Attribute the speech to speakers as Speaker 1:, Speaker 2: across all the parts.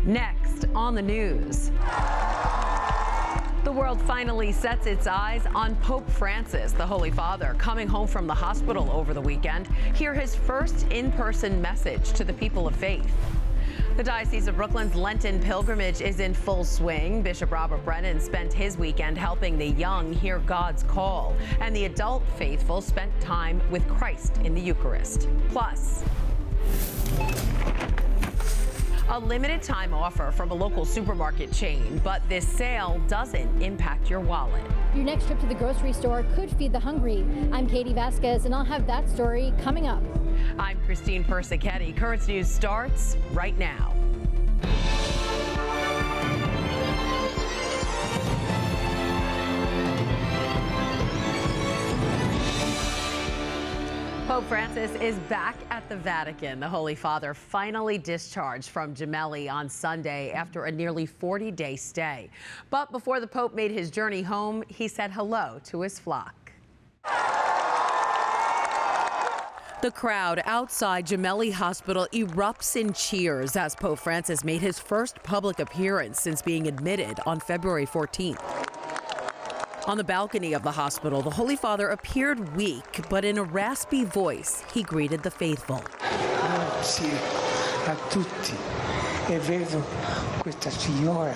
Speaker 1: Next on the news. The world finally sets its eyes on Pope Francis, the Holy Father, coming home from the hospital over the weekend. Hear his first in-person message to the people of faith. The Diocese of Brooklyn's Lenten pilgrimage is in full swing. Bishop Robert Brennan spent his weekend helping the young hear God's call, and the adult faithful spent time with Christ in the Eucharist. Plus, a limited time offer from a local supermarket chain, but this sale doesn't impact your wallet.
Speaker 2: Your next trip to the grocery store could feed the hungry. I'm Katie Vasquez, and I'll have that story coming up.
Speaker 1: I'm Christine Persichetti. Currents News starts right now. Pope Francis is back at the Vatican. The Holy Father finally discharged from Jubilee on Sunday after a nearly 40-day stay. But before the Pope made his journey home, he said hello to his flock. The crowd outside Jubilee Hospital erupts in cheers as Pope Francis made his first public appearance since being admitted on February 14th. On the balcony of the hospital, the Holy Father appeared weak, but in a raspy voice, he greeted the faithful.
Speaker 3: Grazie a tutti. E vedo questa signora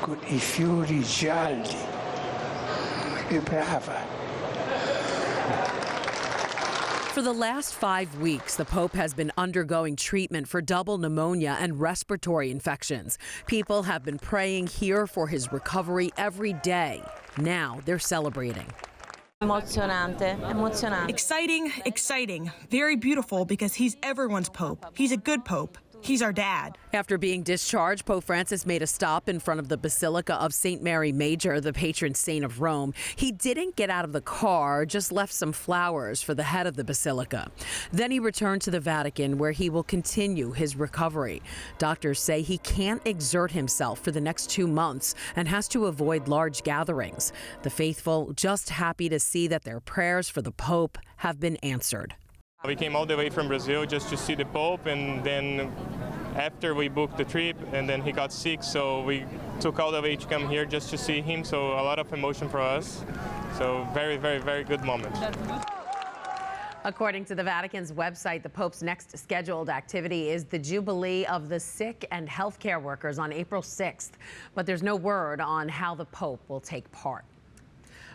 Speaker 3: con I fiori gialli. È brava.
Speaker 1: For the last 5 weeks, the Pope has been undergoing treatment for double pneumonia and respiratory infections. People have been praying here for his recovery every day. Now they're celebrating.
Speaker 4: Emozionante.
Speaker 5: Exciting. Very beautiful because he's everyone's Pope. He's a good Pope. He's our dad.
Speaker 1: After being discharged, Pope Francis made a stop in front of the Basilica of St. Mary Major, the patron saint of Rome. He didn't get out of the car, just left some flowers for the head of the basilica. Then he returned to the Vatican, where he will continue his recovery. Doctors say he can't exert himself for the next 2 months and has to avoid large gatherings. The faithful just happy to see that their prayers for the Pope have been answered.
Speaker 6: We came all the way from Brazil just to see the Pope, and then after we booked the trip, and then he got sick, so we took all the way to come here just to see him, so a lot of emotion for us. So very, very, very good moment.
Speaker 1: According to the Vatican's website, the Pope's next scheduled activity is the Jubilee of the Sick and Healthcare Workers on April 6th, but there's no word on how the Pope will take part.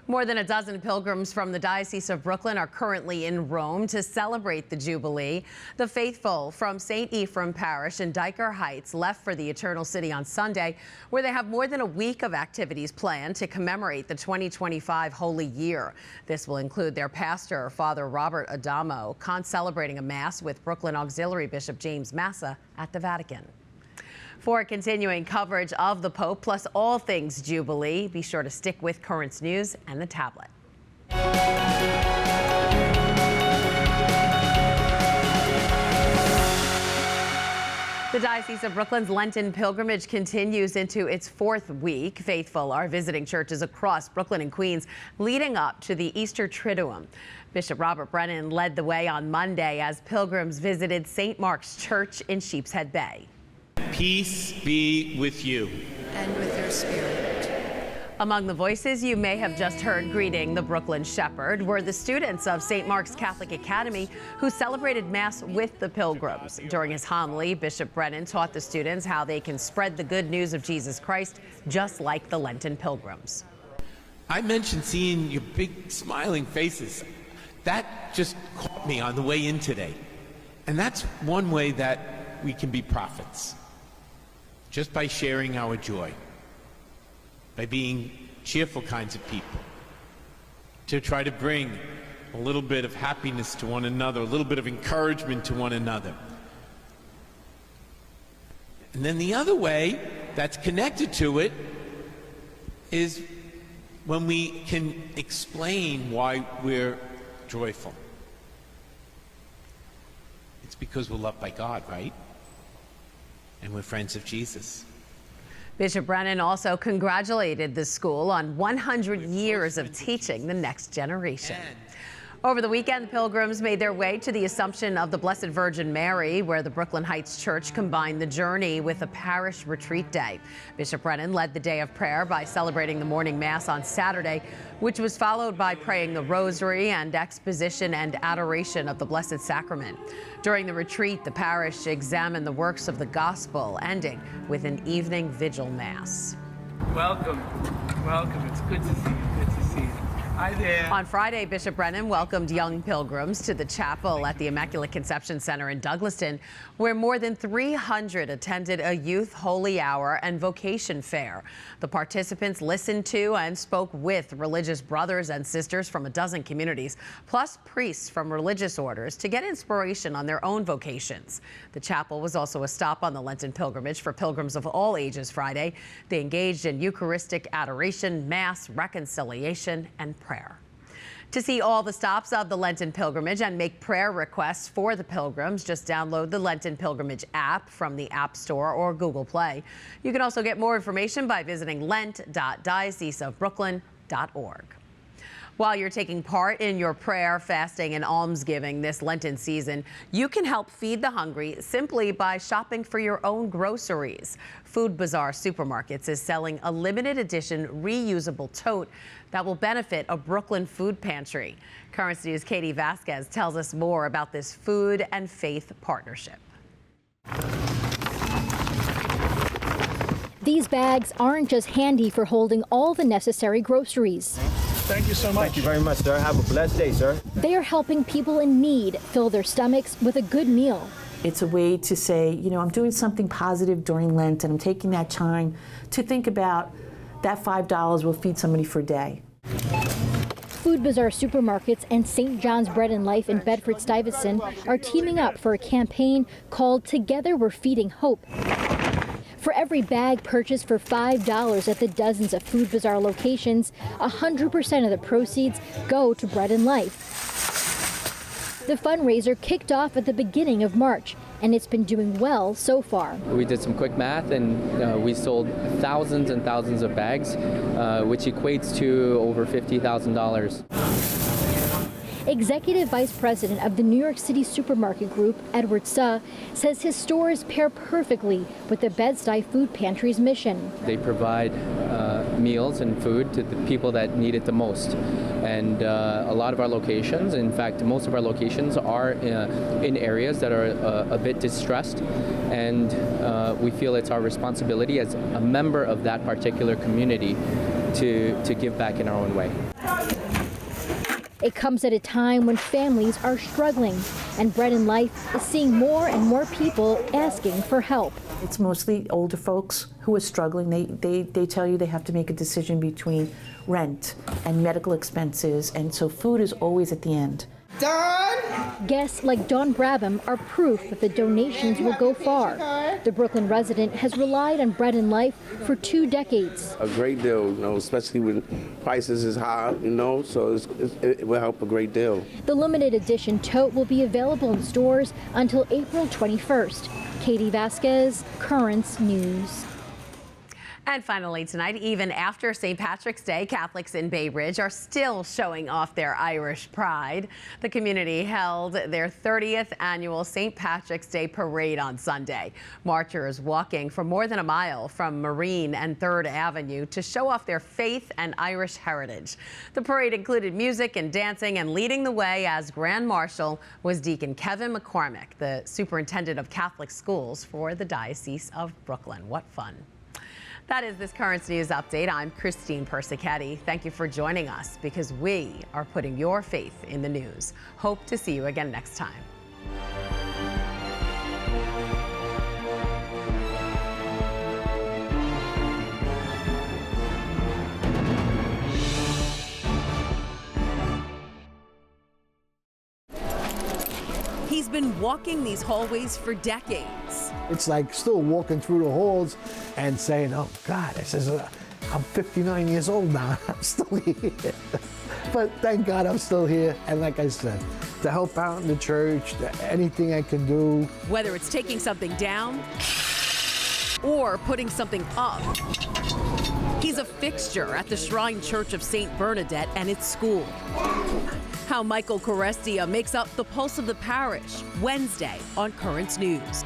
Speaker 1: More than a dozen pilgrims from the Diocese of Brooklyn are currently in Rome to celebrate the Jubilee. The faithful from St. Ephraim Parish in Diker Heights left for the Eternal City on Sunday, where they have more than a week of activities planned to commemorate the 2025 Holy Year. This will include their pastor, Father Robert Adamo, celebrating a Mass with Brooklyn Auxiliary Bishop James Massa at the Vatican. For continuing coverage of the Pope, plus all things Jubilee, be sure to stick with Currents News and the tablet. The Diocese of Brooklyn's Lenten pilgrimage continues into its 4th week. Faithful are visiting churches across Brooklyn and Queens leading up to the Easter Triduum. Bishop Robert Brennan led the way on Monday as pilgrims visited St. Mark's Church in Sheepshead Bay.
Speaker 7: Peace be with you.
Speaker 8: And with your spirit.
Speaker 1: Among the voices you may have just heard greeting the Brooklyn Shepherd were the students of St. Mark's Catholic Academy who celebrated Mass with the pilgrims. During his homily, Bishop Brennan taught the students how they can spread the good news of Jesus Christ, just like the Lenten pilgrims.
Speaker 7: I mentioned seeing your big smiling faces. That just caught me on the way in today. And that's one way that we can be prophets. Just by sharing our joy, by being cheerful kinds of people, to try to bring a little bit of happiness to one another, a little bit of encouragement to one another. And then the other way that's connected to it is when we can explain why we're joyful. It's because we're loved by God, right? And we're friends of Jesus.
Speaker 1: Bishop Brennan also congratulated the school on 100 years of teaching the next generation. Over the weekend, the pilgrims made their way to the Assumption of the Blessed Virgin Mary, where the Brooklyn Heights Church combined the journey with a parish retreat day. Bishop Brennan led the day of prayer by celebrating the morning mass on Saturday, which was followed by praying the rosary and exposition and adoration of the Blessed Sacrament. During the retreat, the parish examined the works of the gospel, ending with an evening vigil mass.
Speaker 9: Welcome. Welcome. It's good to see you. Good to see you. Hi there.
Speaker 1: On Friday, Bishop Brennan welcomed young pilgrims to the chapel at the Immaculate Conception Center in Douglaston, where more than 300 attended a youth holy hour and vocation fair. The participants listened to and spoke with religious brothers and sisters from a dozen communities, plus priests from religious orders, to get inspiration on their own vocations. The chapel was also a stop on the Lenten pilgrimage for pilgrims of all ages Friday. They engaged in Eucharistic adoration, Mass, reconciliation, and prayer. To see all the stops of the Lenten pilgrimage and make prayer requests for the pilgrims, just download the Lenten pilgrimage app from the App Store or Google Play. You can also get more information by visiting lent.dioceseofbrooklyn.org. While you're taking part in your prayer, fasting, and almsgiving this Lenten season, you can help feed the hungry simply by shopping for your own groceries. Food Bazaar Supermarkets is selling a limited edition reusable tote that will benefit a Brooklyn food pantry. Currents News' Katie Vasquez tells us more about this food and faith partnership.
Speaker 2: These bags aren't just handy for holding all the necessary groceries.
Speaker 10: Thank you so much. Thank you very much, sir. Have a blessed day, sir.
Speaker 2: They are helping people in need fill their stomachs with a good meal.
Speaker 11: It's a way to say, you know, I'm doing something positive during Lent, and I'm taking that time to think about that $5 will feed somebody for a day.
Speaker 2: Food Bazaar Supermarkets and St. John's Bread and Life in Bedford-Stuyvesant are teaming up for a campaign called Together We're Feeding Hope. For every bag purchased for $5 at the dozens of Food Bazaar locations, 100% of the proceeds go to Bread and Life. The fundraiser kicked off at the beginning of March, and it's been doing well so far.
Speaker 12: We did some quick math, and we sold thousands and thousands of bags, which equates to over $50,000.
Speaker 2: Executive Vice President of the New York City Supermarket Group, Edward Suh, says his stores pair perfectly with the Bed-Stuy Food Pantry's mission.
Speaker 12: They provide meals and food to the people that need it the most. And a lot of our locations, in fact, most of our locations are in areas that are a bit distressed. And we feel it's our responsibility as a member of that particular community to give back in our own way.
Speaker 2: It comes at a time when families are struggling, and Bread and Life is seeing more and more people asking for help.
Speaker 11: It's mostly older folks who are struggling. They tell you they have to make a decision between rent and medical expenses, and so food is always at the end.
Speaker 13: Dawn!
Speaker 2: Guests like Dawn Brabham are proof that the donations will go far. The Brooklyn resident has relied on Bread and Life for 2 decades.
Speaker 14: A great deal, you know, especially when prices is high, you know, so it will help a great deal.
Speaker 2: The limited edition tote will be available in stores until April 21st. Katie Vasquez, Currents News.
Speaker 1: And finally tonight, even after St. Patrick's Day, Catholics in Bay Ridge are still showing off their Irish pride. The community held their 30th annual St. Patrick's Day parade on Sunday. Marchers walking for more than a mile from Marine and 3rd Avenue to show off their faith and Irish heritage. The parade included music and dancing, and leading the way as Grand Marshal was Deacon Kevin McCormick, the superintendent of Catholic schools for the Diocese of Brooklyn. What fun. That is this Currents News Update. I'm Christine Persichetti. Thank you for joining us, because we are putting your faith in the news. Hope to see you again next time. He's been walking these hallways for decades.
Speaker 15: It's like still walking through the halls and saying, oh God, I says, I'm 59 years old now, I'm still here. But thank God I'm still here. And like I said, to help out in the church, anything I can do.
Speaker 1: Whether it's taking something down or putting something up, he's a fixture at the Shrine Church of St. Bernadette and its school.
Speaker 13: How Michael Carestia makes up the pulse of the parish, Wednesday on Currents News.